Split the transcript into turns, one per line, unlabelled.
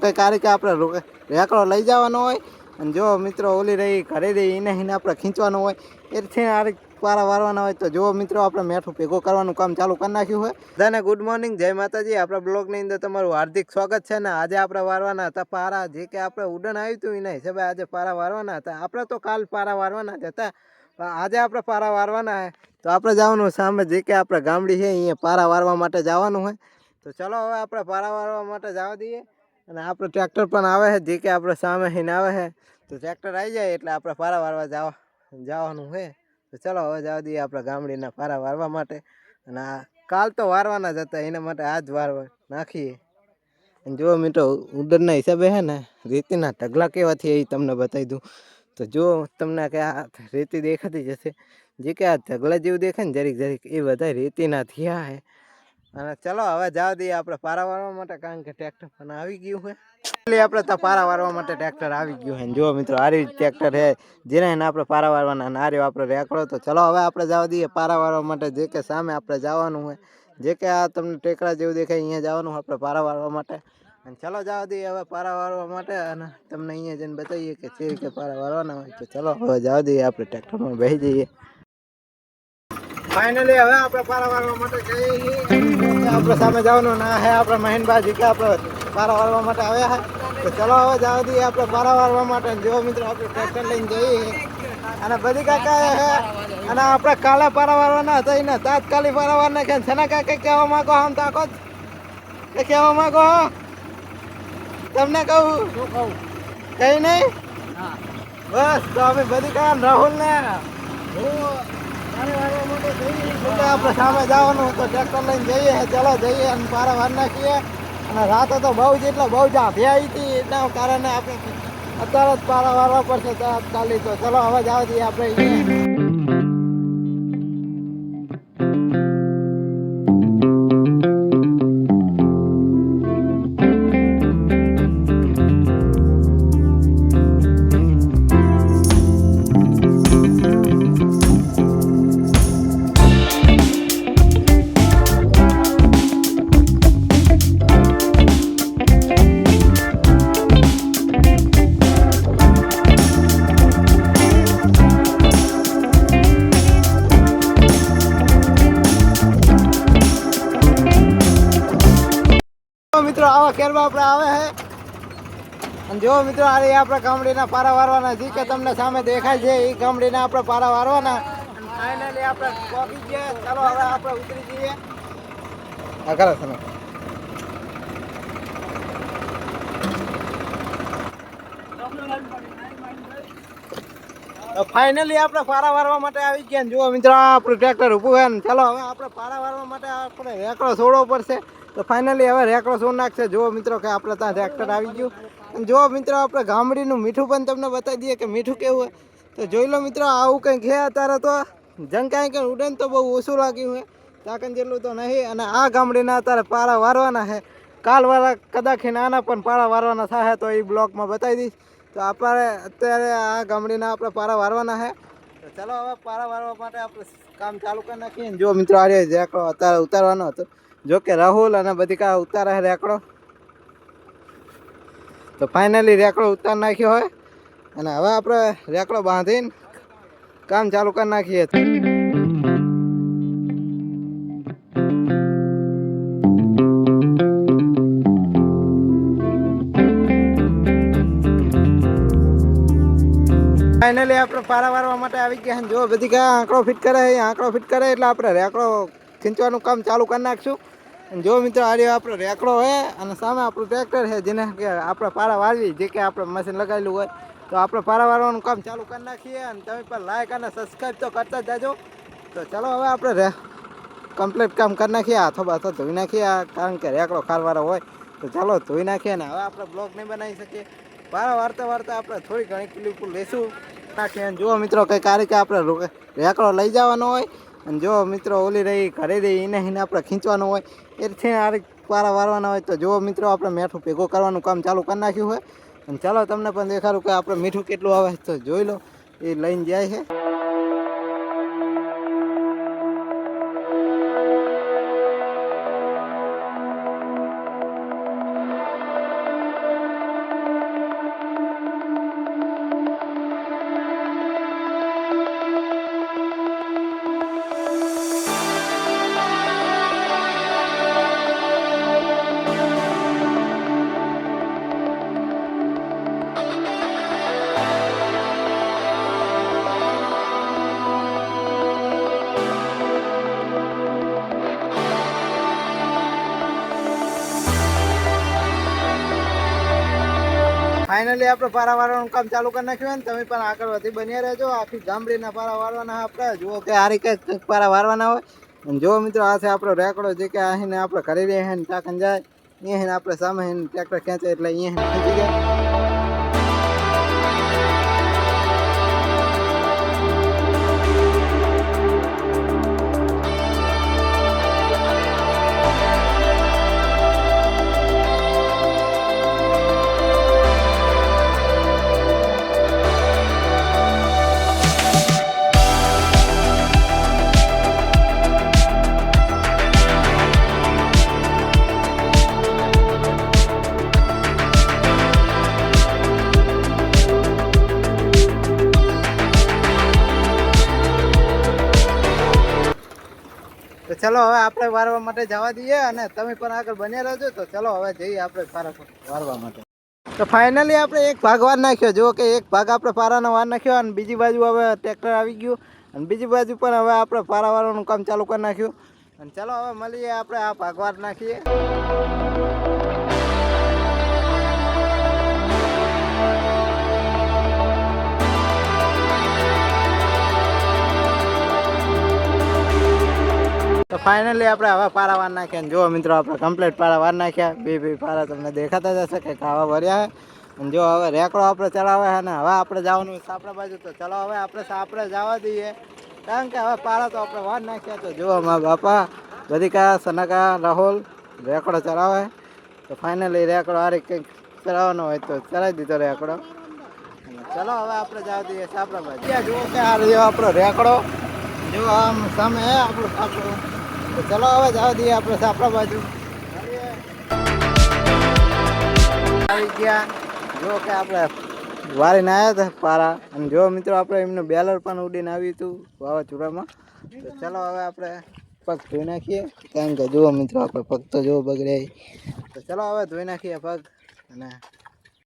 કઈ કાર્ય કે આપણે રેકડો લઈ જવાનો હોય અને જો મિત્રો ઓલી રહી ઘરે રહી એને આપણે ખીંચવાનો હોય એથી આ પારા વારવાના હોય તો જો મિત્રો આપણે મેઠું ભેગું કરવાનું કામ ચાલુ કરી નાખ્યું હોય. બધાને ગુડ મોર્નિંગ, જય માતાજી. આપણા બ્લોગની અંદર તમારું હાર્દિક સ્વાગત છે ને આજે આપણે વારવાના હતા પારા, જે કે આપણે ઉડન આવ્યું હતું એ નહીં છે ભાઈ, આજે પારા વારવાના હતા. આપણે તો કાલ પારા વારવાના જ હતા, આજે આપણે પારા વારવાના હે તો આપણે જવાનું સામે જે કે આપણે ગામડી છે અહીંયા પારા વારવા માટે જવાનું હોય. તો ચલો હવે આપણે પારા વારવા માટે જવા દઈએ અને આપણે ટ્રેક્ટર પણ આવે છે, જે કે આપણે સામે હીને આવે છે. તો ટ્રેક્ટર આવી જાય એટલે આપણે પારા વારવા જવાનું છે. તો ચલો હવે જવા દઈએ આપણે ગામડીના પારા વારવા માટે. અને કાલ તો વારવાના જ હતા, એના માટે આજ વારવા નાખીએ. અને જો મિત્રો ઉડરના હિસાબે છે ને રેતીના ઢગલા કેવાથી એ તમને બતાવી દઉં. તો જો તમને કે આ રેતી દેખાતી જશે, જે કે આ ઢગલા જેવું દેખાય ને જરીક જરીક, એ બધા રેતીના થયા છે. અને ચલો હવે જવા દઈએ આપણે પારા વારવા માટે, કારણ કે ટ્રેક્ટર પણ આવી ગયું છે. એટલે આપણે તો પારા વારવા માટે ટ્રેક્ટર આવી ગયું છે. જો મિત્રો આરી ટ્રેક્ટર છે જેને આપણે પારા વારવાના, અને આર્યો આપણે રેકડો. તો ચલો હવે આપણે જવા દઈએ પારા વારવા માટે, જે કે સામે આપણે જવાનું હોય, જે કે આ તમને ટેકરા જેવું દેખાય અહીંયા જવાનું આપણે પારા વારવા માટે. અને ચલો જવા દઈએ હવે પારા વારવા માટે અને તમને અહીંયા જઈને બતાવીએ કે જે રીતે પારા વારવાના હોય. તો ચલો હવે જવા દઈએ આપણે ટ્રેક્ટરમાં બેસી જઈએ. ફાઇનલી હવે આપણે પારા વારવા માટે જઈએ છીએ. આપણે સામે જવાનું ના હે આપણે મહેનબાજી કે આપણે પારા વારવા માટે આવ્યા છે. તો ચલો હવે જવા દઈએ આપણે પારા વારવા માટે. જો મિત્રો આપણે ટ્રેક્ટર લઈને જઈએ અને બધી કાકા હે અને આપણે કાલે પારા વારવાના હતા એને તાત્કાલિક પારા વાર નાખ્યા. છેના કાકા કહેવા માંગો આમ તાકો કે કહેવા માંગો તમને કહું શું કહું કઈ નહીં બસ. તો અમે બધી કાકા રાહુલ ને આપણે સામે જવાનું તો ટ્રેક્ટર લઈને જઈએ. ચલો જઈએ અને પારા વાર નાખીએ. અને રાતે તો બહુ બહુ જાફ્યા હતી એના કારણે આપણે અત્યારે જ પારા વારવા પડશે તાત્કાલિક. તો ચલો હવે જવા દઈએ આપણે. મિત્રો આવા કેરવા આપણે આવે છે અને જો મિત્રો આ આપણે ગામડીના પારા વારવાના, જે કે તમને સામે દેખાય છે એ ગામડીના આપણે પારા વારવાના. ફાઇનલી આપણે પહોંચી ગયા. ચાલો હવે આપણે ઉતરી જઈએ. કરો તમે ફાઇનલી આપણે પારા વારવા માટે આવી ગયા. જુઓ મિત્રો આપણું ટ્રેક્ટર ઊભું છે ને. ચાલો હવે આપણે પારા વારવા માટે આપણે રેકડો છોડવો પડશે. તો ફાઇનલી હવે રેકડો છોડ નાખશે. જુઓ મિત્રો કે આપણે ત્યાં ટ્રેક્ટર આવી ગયું. અને જો મિત્રો આપણે ગામડીનું મીઠું પણ તમને બતાવી દઈએ કે મીઠું કેવું હોય. તો જોઈ લો મિત્રો આવું કંઈક છે અત્યારે. તો જંગ કાંઈ ઉડન તો બહુ ઓછું લાગ્યું હોય, તાકન જેટલું તો નહીં. અને આ ગામડીના અત્યારે પારા વારવાના છે. કાલવાળા કદાચ નાના પણ પારા વારવાના થાય તો એ બ્લોકમાં બતાવી દઈશ. તો આપણે અત્યારે આ ગામડીના આપણે પારા વારવાના છે. તો ચાલો હવે પારા વારવા માટે આપણે કામ ચાલુ કરી નાખીએ. જો મિત્રો આ રેકડો અત્યારે ઉતારવાનો હતો, જો કે રાહુલ અને બધી કા ઉતારે રેકડો. તો ફાઇનલી રેકડો ઉતાર નાખ્યો હોય અને હવે આપણે રેકડો બાંધીને કામ ચાલુ કરી નાખીએ. ફાઇનલી આપણે પારા વારવા માટે આવી ગયા. જો બધી કા આંકડો ફિટ કરે, આંકડો ફિટ કરે એટલે આપણે રેકડો ખીંચવાનું કામ ચાલુ કરી નાખશું. જો મિત્રો આ આપણો રેકડો હોય અને સામે આપણું ટ્રેક્ટર છે, જેને કે આપણે પારા વારવી, જે કે આપણે મશીન લગાવેલું હોય. તો આપણે પારા વારવાનું કામ ચાલુ કરી નાખીએ. અને તમે પણ લાઈક અને સબસ્ક્રાઈબ તો કરતા જ જાજો. તો ચલો હવે આપણે કમ્પ્લીટ કામ કરી નાખીએ. હાથો બાથો ધોઈ નાખીએ, કારણ કે રેકડો ખારવાળો હોય. તો ચાલો ધોઈ નાખીએ ને હવે આપણે બ્લોગ નહીં બનાવી શકીએ. પારા વારતા વારતા આપણે થોડી ઘણી ક્લિપ લેશું નાખીએ. જુઓ મિત્રો કંઈ કાર્ય કે આપણે રેકડો લઈ જવાનો હોય અને જો મિત્રો ઓલી રહી ઘરે રહી એને આપણે ખીંચવાનું હોય એથી આ પારા વારવાના હોય. તો જો મિત્રો આપણે મેઠું ભેગું કરવાનું કામ ચાલુ કરી નાખ્યું હોય. અને ચાલો તમને પણ દેખાડું કે આપણે મીઠું કેટલું આવે. તો જોઈ લો એ લઈને જાય છે. ફાઇનલી આપણે પારા વાળવાનું કામ ચાલુ કરી નાખ્યું હોય ને તમે પણ આગળ વધી બન્યા રહેજો. આખી ગામડીના પારા વાળવાના આપણે જુઓ કે આ રીતે પારા વાળવાના હોય. અને જો મિત્રો આ છે આપણો રેકડો જે કે અહીંને આપણે કરી રહ્યા ને ટાંકન જાય અહીંયા આપણે સામે ટ્રેક્ટર ખેંચે એટલે અહીંયા ખેંચી જાય. તો ચલો હવે આપણે વારવા માટે જવા દઈએ અને તમે પણ આગળ બન્યા રહેજો. તો ચલો હવે જઈએ આપણે પારા વારવા માટે. તો ફાઇનલી આપણે એક ભાગ વાર નાખ્યો. જો કે એક ભાગ આપણે પારાનો વાર નાખ્યો અને બીજી બાજુ હવે ટ્રેક્ટર આવી ગયું અને બીજી બાજુ પણ હવે આપણે પારા વારવાનું કામ ચાલુ કરી નાખ્યું. અને ચલો હવે મળીએ આપણે આ ભાગ વાર નાખીએ. તો ફાઇનલી આપણે હવે પારા વાર નાખ્યા અને જો મિત્રો આપણે કમ્પ્લીટ પારા વાર નાખ્યા. બે પારા તમને દેખાતા જ હશે કે આવા ભર્યા છે. અને જો હવે રેકડો આપણે ચલાવે છે ને હવે આપણે જવાનું સાપડા બાજુ. તો ચલો હવે આપણે સાપડે જવા દઈએ કારણ કે હવે પારા તો આપણે વાર નાખ્યા. તો જો મારા બાપા બધી સનાકા રાહુલ રેકડો ચલાવે. તો ફાઇનલી રેકડો આ રીતે કંઈક ચલાવવાનો હોય તો ચલાવી દીધો રેકડો. ચલો હવે આપણે જવા દઈએ સાપડા બાજુ. જુઓ કે આ રહ્યો આપણો રેકડો. જો આમ સામે આપણું સાપડું. તો ચલો હવે જવા દઈએ આપણે સાપડા બાજુ. આવી ગયા જો કે આપણે વારીને આવ્યા હતા પારા. અને જો મિત્રો આપણે એમનું બેલર પણ ઉડીને આવ્યું હતું વાવાઝોડામાં. તો ચલો હવે આપણે પગ ધોઈ નાખીએ કારણ કે જુઓ મિત્રો આપણે પગ તો જુઓ બગડે. તો ચલો હવે ધોઈ નાખીએ પગ અને